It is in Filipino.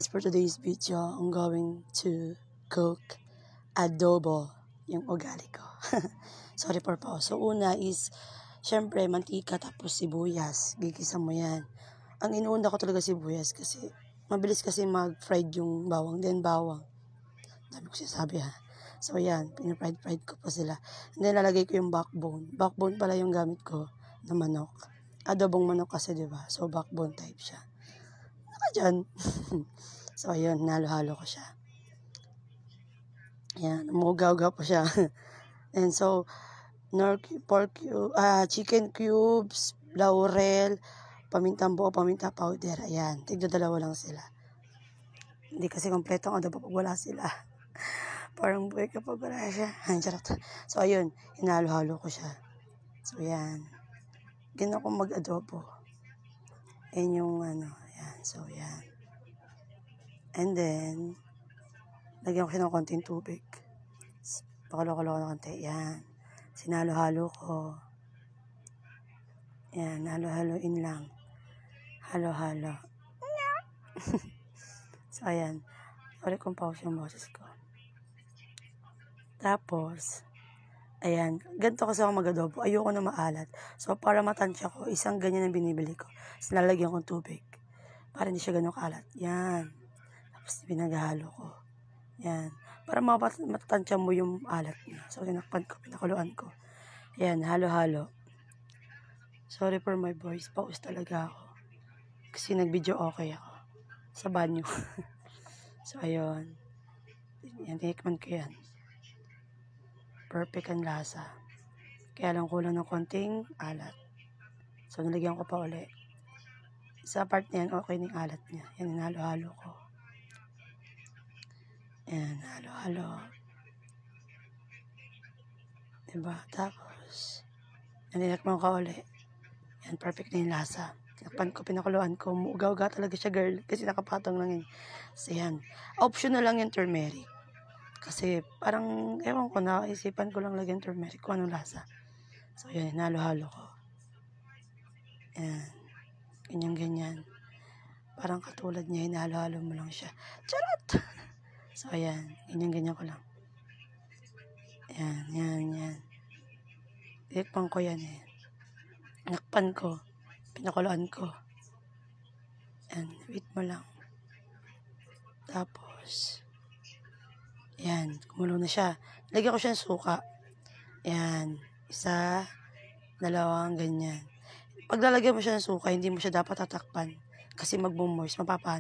For today's video, I'm going to cook adobo, yung ugali ko. Sorry for pause. So, una is, syempre, mantika tapos sibuyas. Gigisa mo yan. Ang inuuna ko talaga sibuyas kasi mabilis kasi mag-fried yung bawang. Then, bawang. Dami ko sinasabi ha. So, yan. Pinafried ko pa sila. And then, lalagay ko yung backbone. Backbone pala yung gamit ko na manok. Adobong manok kasi, diba? So, backbone type siya. Naka dyan. So, ayun. Nalo-halo ko siya. Yan. Umugaw-gaw pa siya. And so, chicken cubes, laurel, pamintang buo, paminta powder. Ayan. Tigda-dalawa lang sila. Hindi kasi kompleto ang adobo pag wala sila. Parang buhay kapag wala siya. Charot. So, ayun. Hinalo-halo ko siya. So, yan. Ganun akong mag-adobo. Yan yung ano. Yan. So, yan. And then, lagyan ko siya ng konting tubig. Pakalo-kalo ko ng konti. Yan. Sinalo-halo ko. Yan. Halo-haloin lang. Halo-halo. So, ayan. Sorry kung pause yung boses ko. Tapos, ayan. Ganito kasi ako mag-adobo. Ayoko na maalat. So, para matansya ko, isang ganyan ang binibili ko. Tapos, lalagyan ko ng tubig. Para hindi siya ganun kalat. Yan. Tapos, pinaghalo ko. Yan. Para matatansya mo yung alat niya. So, tinakpan ko, pinakuluan ko. Ayan, halo-halo. Sorry for my voice. Pause talaga ako. Kasi nag-video okay ako. Sa banyo. So, ayun. Yan, tinikman ko yan. Perfect ang lasa. Kaya lang kulang ng konting alat. So, nalagyan ko pa uli. Sa part na yan, okay na yung alat niya. Yan, halo-halo ko. Yan, halo-halo. Diba? Tapos, naninakman ko uli. Yan, perfect na yung lasa. Tinakpan ko, pinakuluan ko. Ugaw-uga talaga siya, girl. Kasi nakapatong lang yun. So, yan. Option na lang yung turmeric. Kasi, parang, ewan ko, naisipan ko lang lagyan turmeric kung anong lasa. So, yan, halo-halo ko. Yan. Ganyan-ganyan. Parang katulad niya, hinalo-halo mo lang siya. Charot! So, ayan. Ganyan-ganyan ko lang. Yan. Tikpan ko yan eh. Nakpan ko. Pinakuluan ko. Yan. Wait mo lang. Tapos, yan. Kumulo na siya. Lagyan ko siya ng suka. Yan. Isa, dalawang, ganyan. Pag lalagyan mo siya ng suka, hindi mo siya dapat tatakpan. Kasi mag-moist, mapapahan.